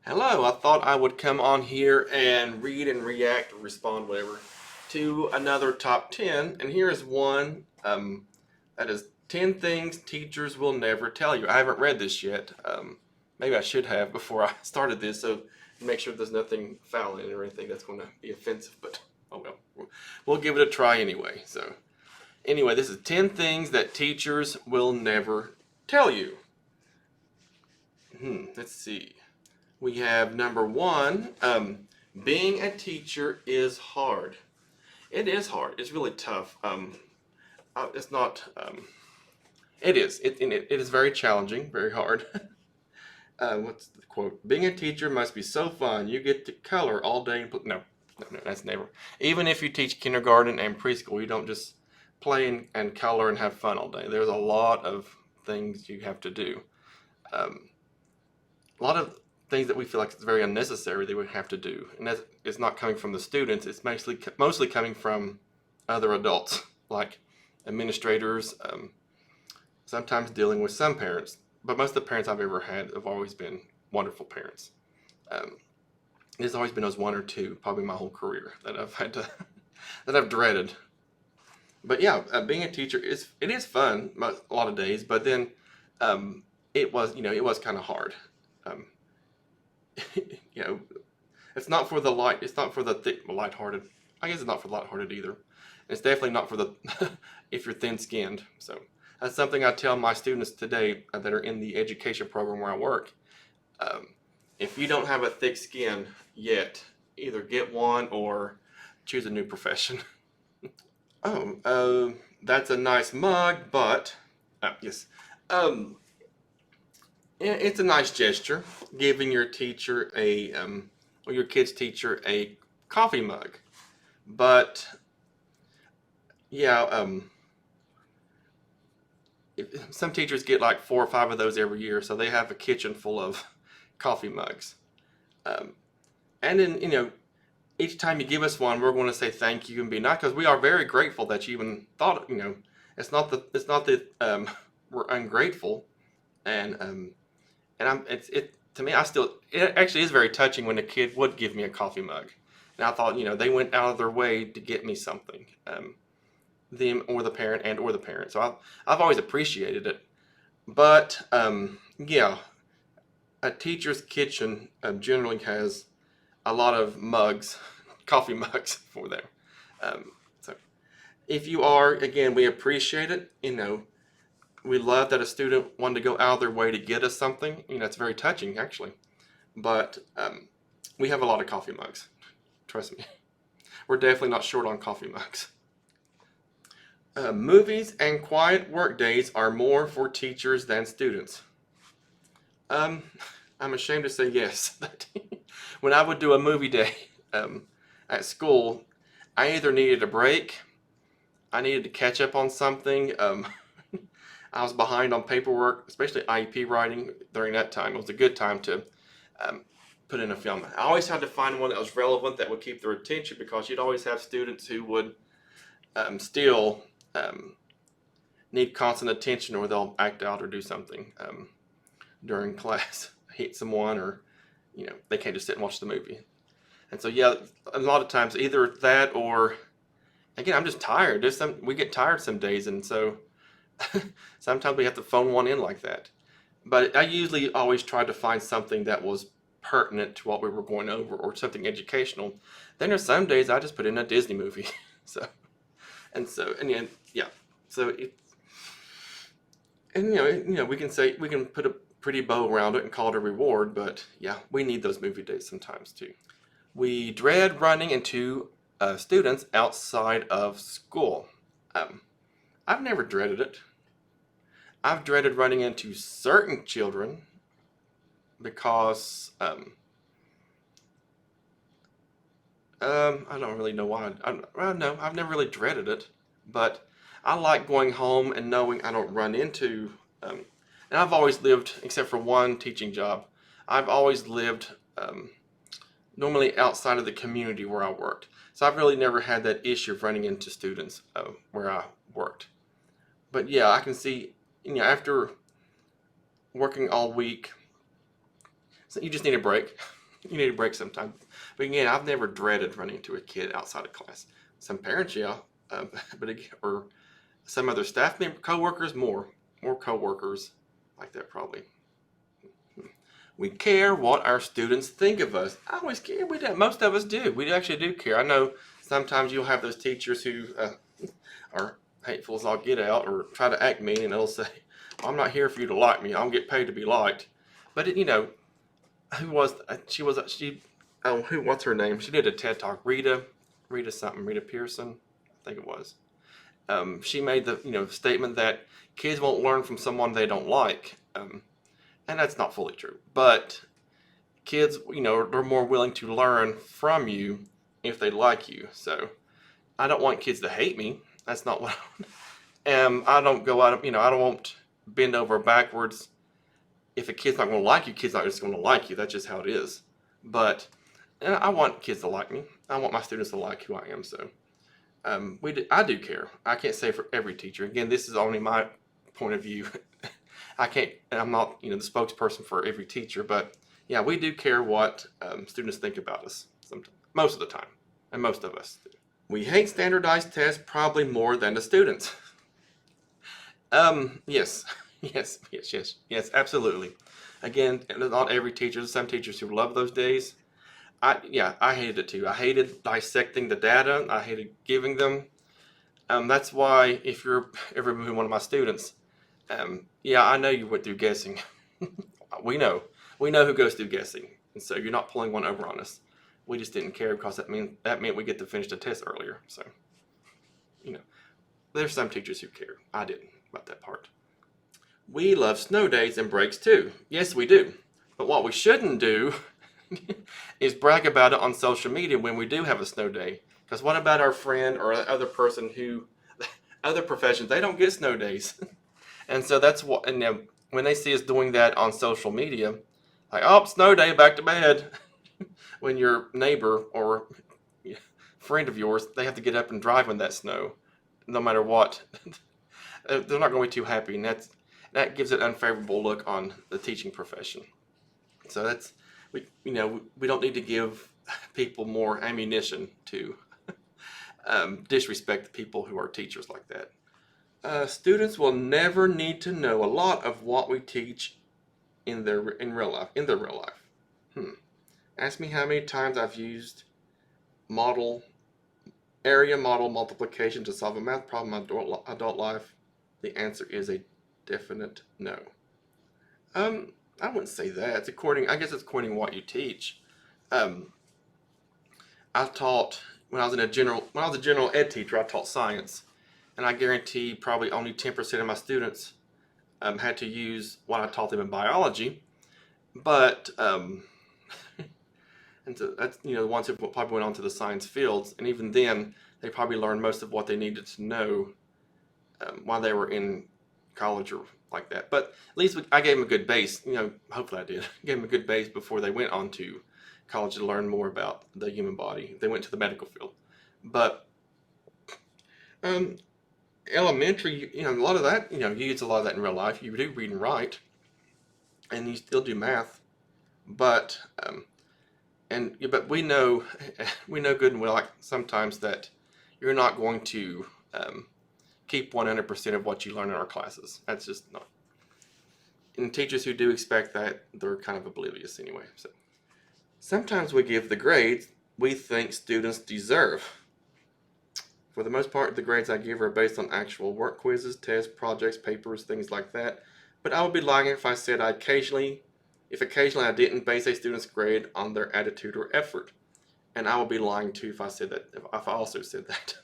Hello, I thought I would come on here and read and react or respond, whatever, to another top 10. And here is one that is 10 things teachers will never tell you. I haven't read this yet. Maybe I should have before I started this, so make sure there's nothing foul in it or anything that's going to be offensive. But oh well, we'll give it a try anyway. So, anyway, this is 10 things that teachers will never tell you. Let's see. We have number one, being a teacher is hard. It is hard. It's really tough. It's not. It is. It is very challenging, very hard. What's the quote? Being a teacher must be so fun. You get to color all day. No, that's never. Even if you teach kindergarten and preschool, you don't just play and color and have fun all day. There's a lot of things you have to do. A lot of things that we feel like it's very unnecessary that we have to do, and that it's not coming from the students. It's mostly coming from other adults, like administrators. Sometimes dealing with some parents, but most of the parents I've ever had have always been wonderful parents. There's always been those one or two, probably my whole career, that I've had to that I've dreaded. But yeah, being a teacher is fun a lot of days, but then it was kind of hard. Um, you know, it's not for the thick, lighthearted. I guess it's not for the lighthearted either. It's definitely not for the if you're thin-skinned. So that's something I tell my students today that are in the education program where I work. Um, if you don't have a thick skin yet, either get one or choose a new profession. That's a nice mug, but yes. Um, it's a nice gesture, giving your teacher or your kid's teacher a coffee mug. But yeah, some teachers get like 4 or 5 of those every year, so they have a kitchen full of coffee mugs. Um, and then each time you give us one, we're going to say thank you and be nice because we are very grateful that you even thought. It's not that we're ungrateful, and it to me, it actually is very touching when a kid would give me a coffee mug, and I thought they went out of their way to get me something, them or the parent or the parent. So I've always appreciated it, but yeah, a teacher's kitchen generally has a lot of mugs, coffee mugs for them. So if you are, again, we appreciate it. We love that a student wanted to go out of their way to get us something. It's very touching, actually. But we have a lot of coffee mugs. Trust me. We're definitely not short on coffee mugs. Movies and quiet work days are more for teachers than students. Um, I'm ashamed to say yes. When I would do a movie day at school, I either needed a break, I needed to catch up on something. I was behind on paperwork, especially IEP writing during that time. It was a good time to put in a film. I always had to find one that was relevant that would keep their attention because you'd always have students who would still need constant attention, or they'll act out or do something during class, hit someone, or they can't just sit and watch the movie. And so yeah, a lot of times either that or again, I'm just tired. We get tired some days, and so sometimes we have to phone one in like that. But I usually always tried to find something that was pertinent to what we were going over or something educational. Then there's some days I just put in a Disney movie. So yeah. So we can put a pretty bow around it and call it a reward, but yeah, we need those movie days sometimes too. We dread running into students outside of school. I've never dreaded it. I've dreaded running into certain children because I don't really know why. No, I've never really dreaded it, but I like going home and knowing I don't run into. And I've always lived, except for one teaching job, I've always lived normally outside of the community where I worked. So I've really never had that issue of running into students where I worked. But yeah, I can see, after working all week, so you just need a break. You need a break sometime. But again, I've never dreaded running into a kid outside of class. Some parents, yeah, but again, or some other staff member, coworkers, more coworkers like that probably. We care what our students think of us. I always care. We do. Most of us do. We actually do care. I know sometimes you'll have those teachers who are hateful as all get out, or try to act mean, and they'll say, "I'm not here for you to like me. I don't get paid to be liked." But it, who was she? Oh, what's her name? She did a TED talk. Rita Pearson, I think it was. She made the statement that kids won't learn from someone they don't like. And that's not fully true. But kids, they're more willing to learn from you if they like you. So I don't want kids to hate me. That's not what I don't go out of, I don't want bend over backwards. If a kid's not going to like you, kid's not just going to like you. That's just how it is. But I want kids to like me. I want my students to like who I am. So I do care. I can't say for every teacher. Again, this is only my point of view. I'm not, the spokesperson for every teacher, but yeah, we do care what students think about us sometimes, most of the time, and most of us do. We hate standardized tests probably more than the students. Yes, yes, absolutely. Again, not every teacher. There's some teachers who love those days. I hated it too. I hated dissecting the data. I hated giving them. That's why if you're ever moving one of my students, I know you went through guessing. we know who goes through guessing, and so you're not pulling one over on us. We just didn't care because that meant we get to finish the test earlier. So, there's some teachers who care. I didn't about that part. We love snow days and breaks too. Yes, we do. But what we shouldn't do is brag about it on social media when we do have a snow day. Because what about our friend or other person who, other professions, they don't get snow days. And so that's what, and when they see us doing that on social media, like, oh, snow day, back to bed. When your neighbor or friend of yours, they have to get up and drive in that snow, no matter what. They're not going to be too happy, and that gives an unfavorable look on the teaching profession. So we don't need to give people more ammunition to disrespect the people who are teachers like that. Students will never need to know a lot of what we teach in real life. Ask me how many times I've used area model multiplication to solve a math problem in adult life. The answer is a definite no. I wouldn't say that. I guess it's according what you teach. I taught when I was a general ed teacher. I taught science, and I guarantee probably only 10% of my students had to use what I taught them in biology. But and so that's the ones who probably went on to the science fields, and even then they probably learned most of what they needed to know while they were in college or like that. But at least I gave them a good base. Hopefully I did. Gave them a good base before they went on to college to learn more about the human body. They went to the medical field. But elementary, a lot of that, you use a lot of that in real life. You do read and write, and you still do math. But but we know good and well, like sometimes, that you're not going to keep 100% of what you learn in our classes. That's just not. And teachers who do expect that, they're kind of oblivious anyway. So sometimes we give the grades we think students deserve. For the most part, the grades I give are based on actual work quizzes, tests, projects, papers, things like that. But I would be lying if I said occasionally I didn't base a student's grade on their attitude or effort. And I would be lying too if I I also said that.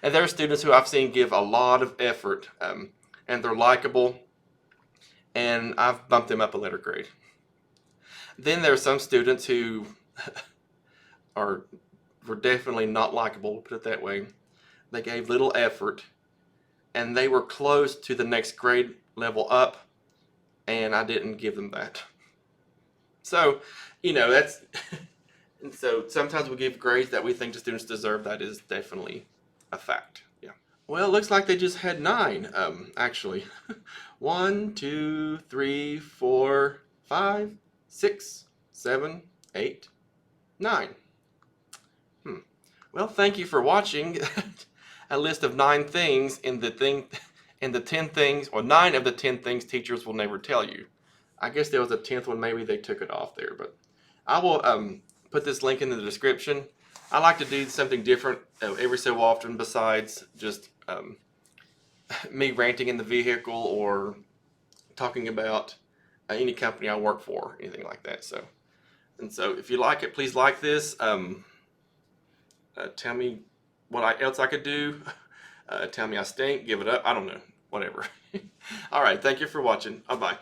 And there are students who I've seen give a lot of effort, and they're likable, and I've bumped them up a letter grade. Then there are some students who were definitely not likable, put it that way. They gave little effort, and they were close to the next grade level up, and I didn't give them that. So, that's... And so sometimes we give grades that we think the students deserve. That is definitely a fact. Yeah. Well, it looks like they just had 9, actually. 1, 2, 3, 4, 5, 6, 7, 8, 9. Well, thank you for watching a list of 9 things in the 10 things, or 9 of the 10 things teachers will never tell you. I guess there was a 10th one, maybe they took it off there, but I will put this link in the description. I like to do something different every so often besides just me ranting in the vehicle or talking about any company I work for, anything like that. So if you like it, please like this. Tell me what else I could do. Tell me I stink, give it up. I don't know, whatever. All right, thank you for watching. Bye-bye.